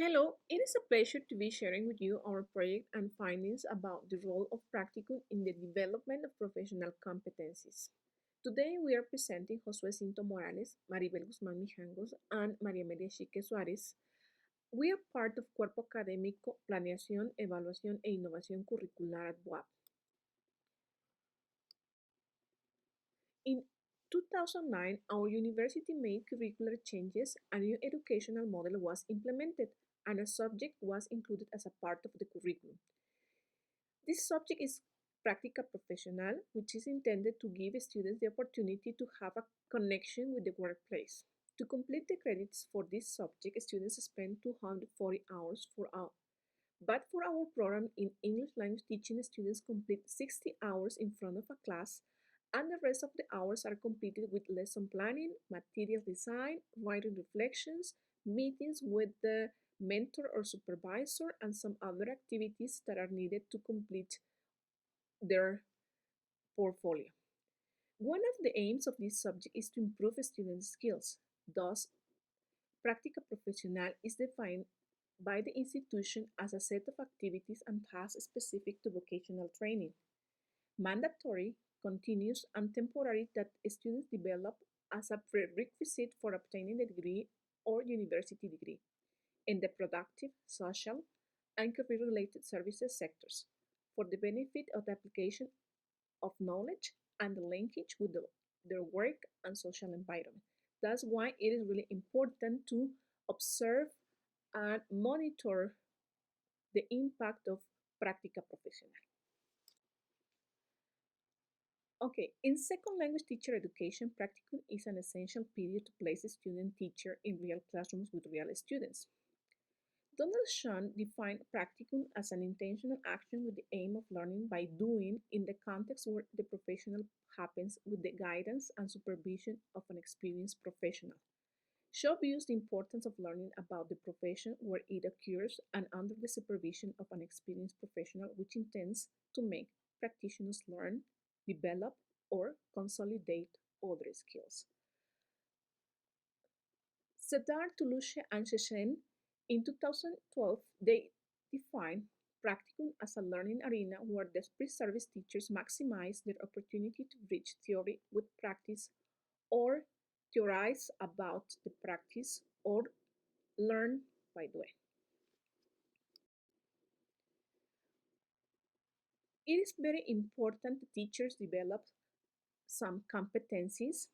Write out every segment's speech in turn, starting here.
Hello, it is a pleasure to be sharing with you our project and findings about the role of practicum in the development of professional competencies. Today we are presenting Josué Cinto Morales, Maribel Guzmán Mijangos, and María Amelia Chique Suárez. We are part of Cuerpo Académico, Planeación, Evaluación e Innovación Curricular at BUAP. In 2009, our university made curricular changes, a new educational model was implemented, and a subject was included as a part of the curriculum. This subject is Practica profesional, which is intended to give students the opportunity to have a connection with the workplace. To complete the credits for this subject, students spend 240 hours but for our program in English language teaching, students complete 60 hours in front of a class, and the rest of the hours are completed with lesson planning, material design, writing reflections, meetings with the mentor or supervisor, and some other activities that are needed to complete their portfolio. One of the aims of this subject is to improve student skills. Thus, Practica Profesional is defined by the institution as a set of activities and tasks specific to vocational training. Mandatory, continuous, and temporary that students develop as a prerequisite for obtaining a degree or university degree in the productive, social, and career-related services sectors for the benefit of the application of knowledge and the linkage with their work and social environment. That's why it is really important to observe and monitor the impact of Practica Profesional. Okay, in second language teacher education, practicum is an essential period to place a student teacher in real classrooms with real students. Donald Shun defined practicum as an intentional action with the aim of learning by doing in the context where the professional happens with the guidance and supervision of an experienced professional. Shaw views the importance of learning about the profession where it occurs and under the supervision of an experienced professional, which intends to make practitioners learn, develop, or consolidate other skills. Sedar, Toulouse, and Chechen in 2012, they defined practicum as a learning arena where the pre-service teachers maximize their opportunity to bridge theory with practice or theorize about the practice or learn by doing. It is very important that teachers develop some competencies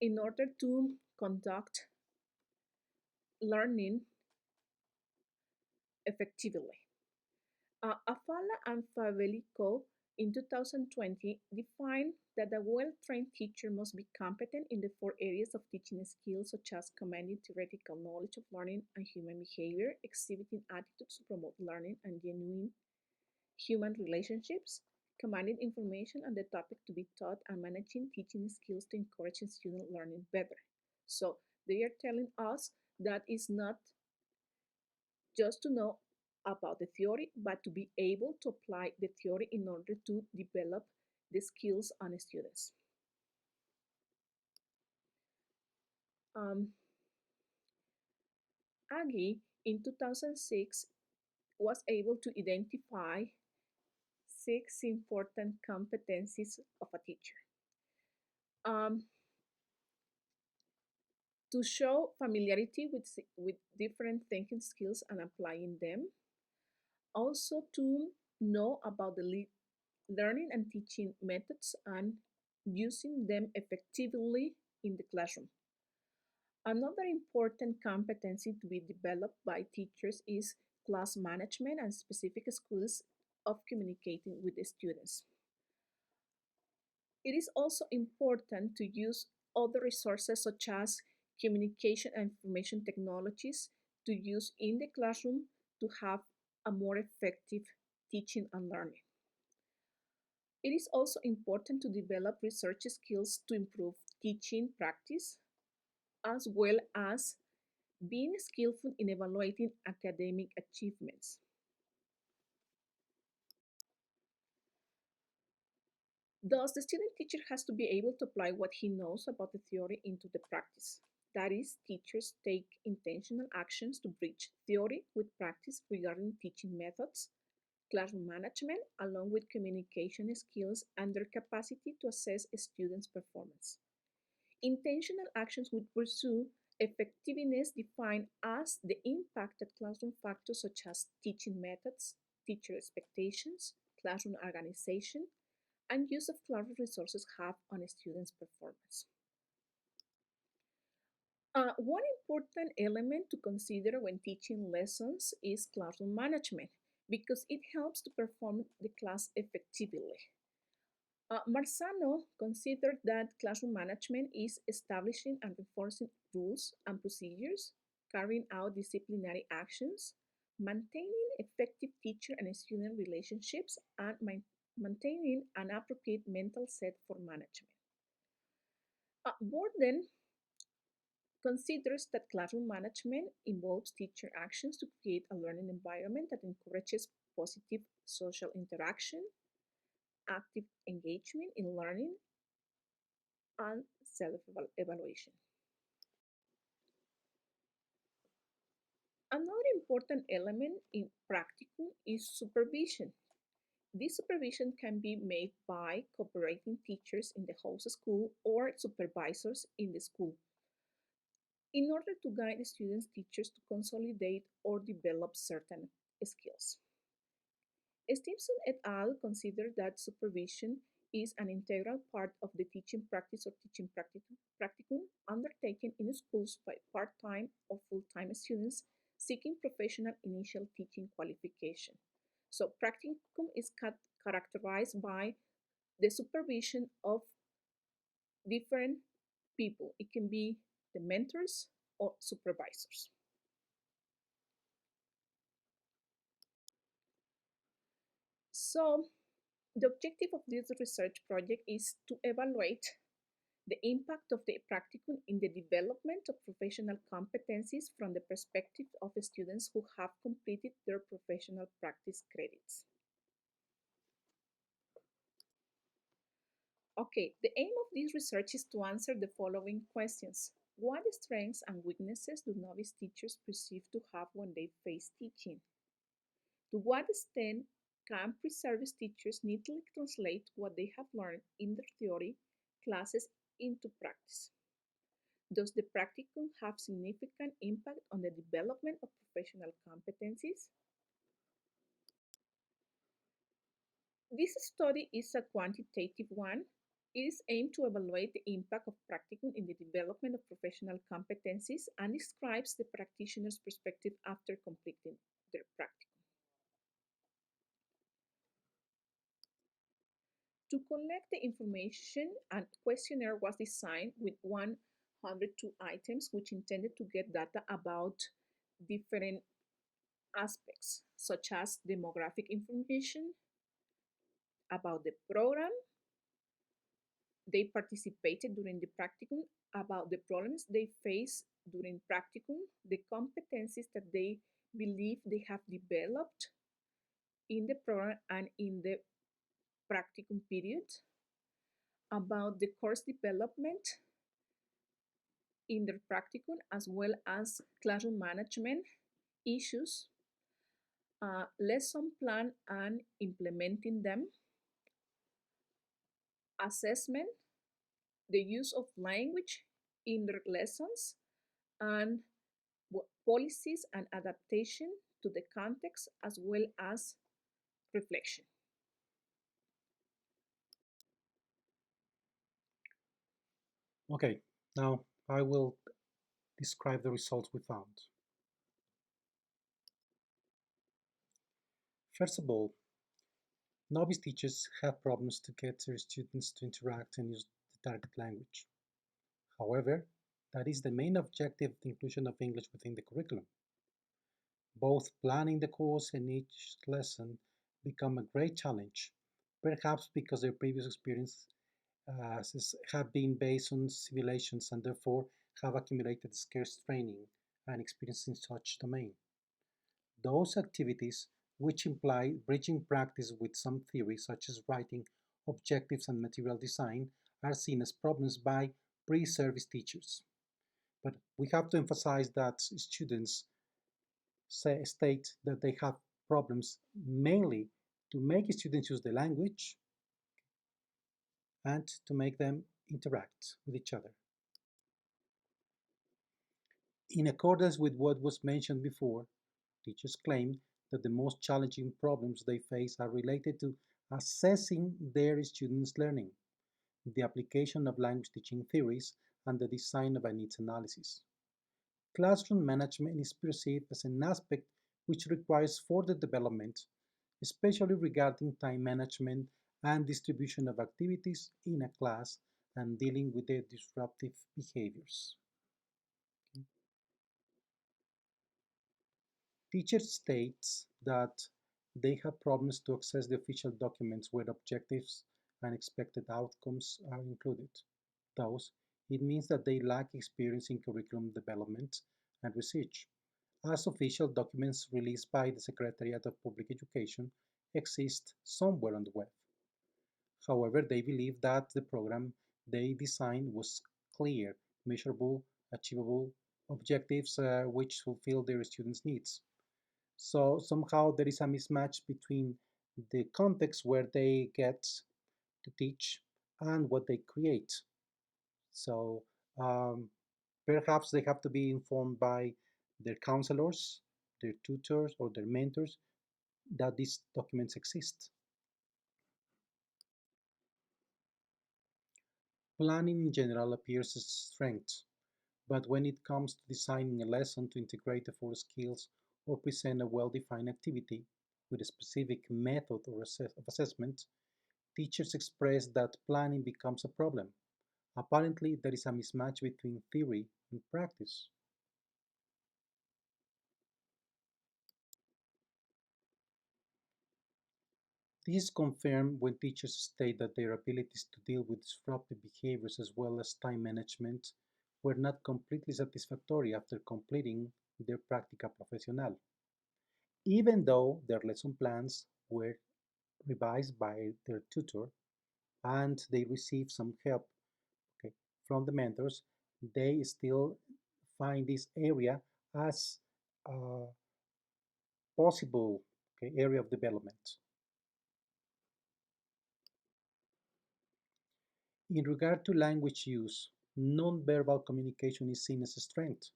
in order to conduct learning effectively. Afala and Favelico in 2020 defined that a well-trained teacher must be competent in the four areas of teaching skills such as commanding theoretical knowledge of learning and human behavior, exhibiting attitudes to promote learning and genuine human relationships, commanding information on the topic to be taught, and managing teaching skills to encourage student learning better. So they are telling us that it's not just to know about the theory, but to be able to apply the theory in order to develop the skills on students. Um, Aggie in 2006 was able to identify 6 important competencies of a teacher. Um, to show familiarity with different thinking skills and applying them. Also to know about the learning and teaching methods and using them effectively in the classroom. Another important competency to be developed by teachers is class management and specific skills of communicating with the students. It is also important to use other resources such as communication and information technologies to use in the classroom to have a more effective teaching and learning. It is also important to develop research skills to improve teaching practice, as well as being skillful in evaluating academic achievements. Thus, the student teacher has to be able to apply what he knows about the theory into the practice. That is, teachers take intentional actions to bridge theory with practice regarding teaching methods, classroom management, along with communication skills and their capacity to assess students' performance. Intentional actions would pursue effectiveness defined as the impact that classroom factors such as teaching methods, teacher expectations, classroom organization, and use of classroom resources have on a student's performance. One important element to consider when teaching lessons is classroom management because it helps to perform the class effectively. Marzano considered that classroom management is establishing and enforcing rules and procedures, carrying out disciplinary actions, maintaining effective teacher and student relationships, and maintaining an appropriate mental set for management. Borden considers that classroom management involves teacher actions to create a learning environment that encourages positive social interaction, active engagement in learning, and self-evaluation. Another important element in practicum is supervision. This supervision can be made by cooperating teachers in the host school or supervisors in the school in order to guide the students' teachers to consolidate or develop certain skills. Stimson et al. Consider that supervision is an integral part of the teaching practice or teaching practicum undertaken in schools by part-time or full-time students seeking professional initial teaching qualification. So practicum is characterized by the supervision of different people. It can be the mentors or supervisors. So the objective of this research project is to evaluate the impact of the practicum in the development of professional competencies from the perspective of students who have completed their professional practice credits. Okay, the aim of this research is to answer the following questions. What strengths and weaknesses do novice teachers perceive to have when they face teaching? To what extent can pre-service teachers neatly translate what they have learned in their theory classes into practice? Does the practicum have significant impact on the development of professional competencies? This study is a quantitative one. It is aimed to evaluate the impact of practicum in the development of professional competencies and describes the practitioner's perspective after completing their practicum. To collect the information, a questionnaire was designed with 102 items, which intended to get data about different aspects, such as demographic information, about the program they participated during the practicum, about the problems they face during practicum, the competencies that they believe they have developed in the program and in the practicum period, about the course development in their practicum, as well as classroom management issues, lesson plan and implementing them, assessment, the use of language in their lessons, and policies and adaptation to the context, as well as reflection. Okay, now I will describe the results we found. First of all, novice teachers have problems to get their students to interact and use the target language. However, that is the main objective of the inclusion of English within the curriculum. Both planning the course and each lesson become a great challenge, perhaps because their previous experience have been based on simulations and therefore have accumulated scarce training and experience in such domain. Those activities, which imply bridging practice with some theory such as writing, objectives and material design, are seen as problems by pre-service teachers. But we have to emphasize that students state that they have problems mainly to make students use the language and to make them interact with each other. In accordance with what was mentioned before, teachers claim that the most challenging problems they face are related to assessing their students' learning, the application of language teaching theories, and the design of a needs analysis. Classroom management is perceived as an aspect which requires further development, especially regarding time management and distribution of activities in a class and dealing with the disruptive behaviors. Teachers states that they have problems to access the official documents where objectives and expected outcomes are included. Thus, it means that they lack experience in curriculum development and research, as official documents released by the Secretariat of Public Education exist somewhere on the web. However, they believe that the program they designed was clear, measurable, achievable objectives which fulfill their students' needs. So somehow there is a mismatch between the context where they get to teach and what they create. So um, perhaps they have to be informed by their counselors, their tutors, or their mentors that these documents exist. Planning in general appears as a strength, but when it comes to designing a lesson to integrate the four skills or present a well-defined activity with a specific method or of assessment, teachers express that planning becomes a problem. Apparently, there is a mismatch between theory and practice. This is confirmed when teachers state that their abilities to deal with disruptive behaviors as well as time management were not completely satisfactory after completing their Practica profesional, even though their lesson plans were revised by their tutor and they received some help, okay, from the mentors. They still find this area as a possible, okay, area of development. In regard to language use, non-verbal communication is seen as a strength.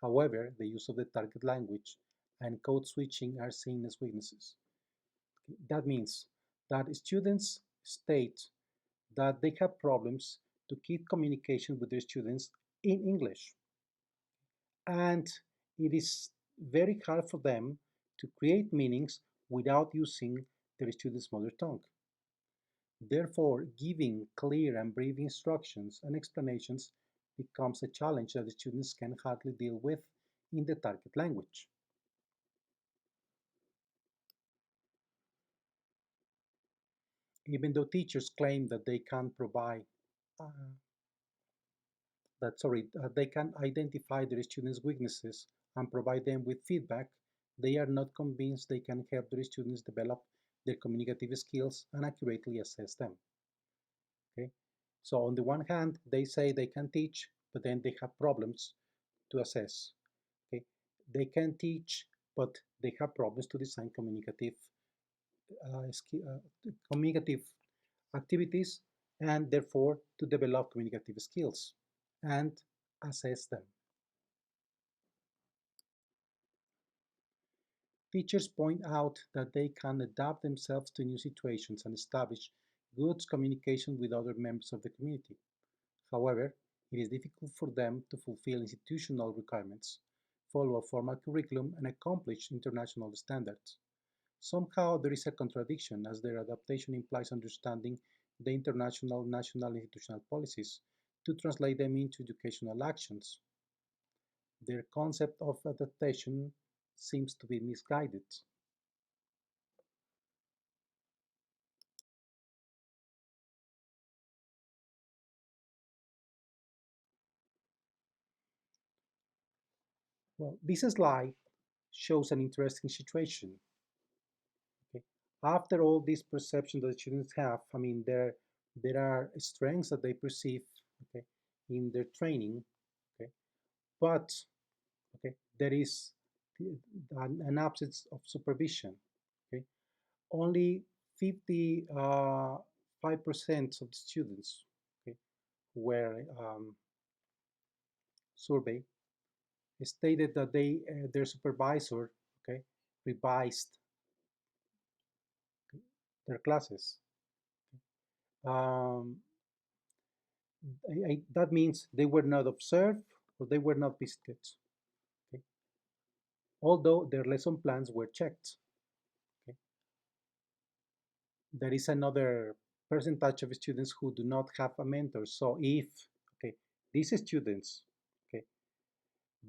However, the use of the target language and code switching are seen as weaknesses. That means that students state that they have problems to keep communication with their students in English, and it is very hard for them to create meanings without using their students' mother tongue. Therefore, giving clear and brief instructions and explanations becomes a challenge that the students can hardly deal with in the target language. Even though teachers claim that they can provide uh, they can identify their students' weaknesses and provide them with feedback, they are not convinced they can help their students develop their communicative skills and accurately assess them. Okay? So on the one hand, they say they can teach, but then they have problems to assess. Okay? They can teach, but they have problems to design communicative activities and therefore to develop communicative skills and assess them. Teachers point out that they can adapt themselves to new situations and establish good communication with other members of the community. However, it is difficult for them to fulfill institutional requirements, follow a formal curriculum, and accomplish international standards. Somehow there is a contradiction as their adaptation implies understanding the international, national, and institutional policies to translate them into educational actions. Their concept of adaptation seems to be misguided. Well, this slide shows an interesting situation. Okay? After all these perceptions that students have, I mean, there are strengths that they perceive, okay, in their training. Okay? but okay, there is an absence of supervision. Okay, only 55% of the students, okay, were surveyed stated that their supervisor, okay, revised their classes. Um, that means they were not observed or they were not visited, okay, although their lesson plans were checked. Okay. There is another percentage of students who do not have a mentor. So if, okay, these students, okay,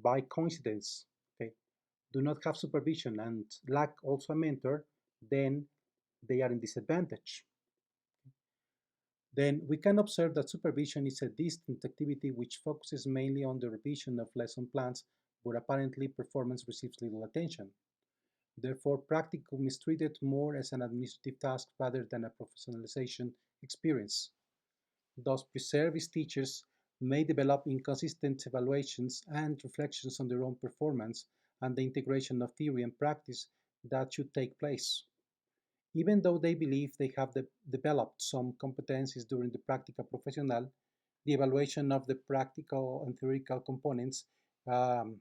by coincidence, okay, do not have supervision and lack also a mentor, then they are in disadvantage. Then we can observe that supervision is a distant activity which focuses mainly on the revision of lesson plans, but apparently performance receives little attention. Therefore, practicum is treated more as an administrative task rather than a professionalization experience. Thus, pre-service teachers may develop inconsistent evaluations and reflections on their own performance and the integration of theory and practice that should take place. Even though they believe they have developed some competencies during the Practica professional, the evaluation of the practical and theoretical components um,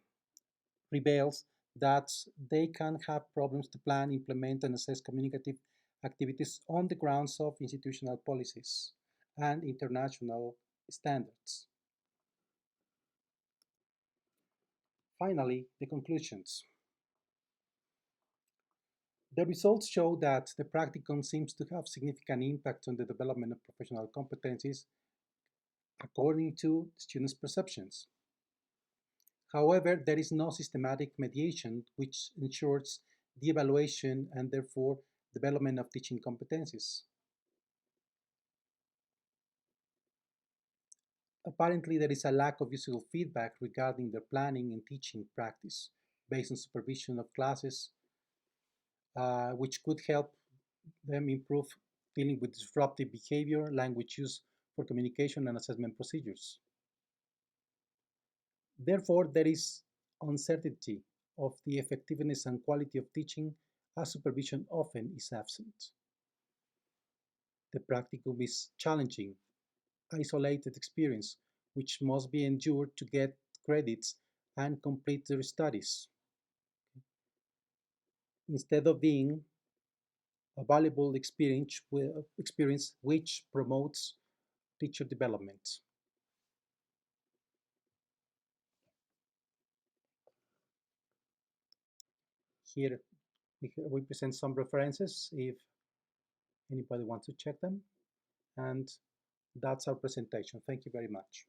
reveals that they can have problems to plan, implement, and assess communicative activities on the grounds of institutional policies and international standards. Finally, the conclusions. The results show that the practicum seems to have significant impact on the development of professional competencies according to students' perceptions. However, there is no systematic mediation which ensures the evaluation and therefore development of teaching competencies. Apparently, there is a lack of useful feedback regarding their planning and teaching practice based on supervision of classes, which could help them improve dealing with disruptive behavior, language use for communication, and assessment procedures. Therefore, there is uncertainty of the effectiveness and quality of teaching as supervision often is absent. The practicum is challenging, isolated experience which must be endured to get credits and complete their studies, instead of being a valuable experience which promotes teacher development. Here we present some references if anybody wants to check them. And that's our presentation. Thank you very much.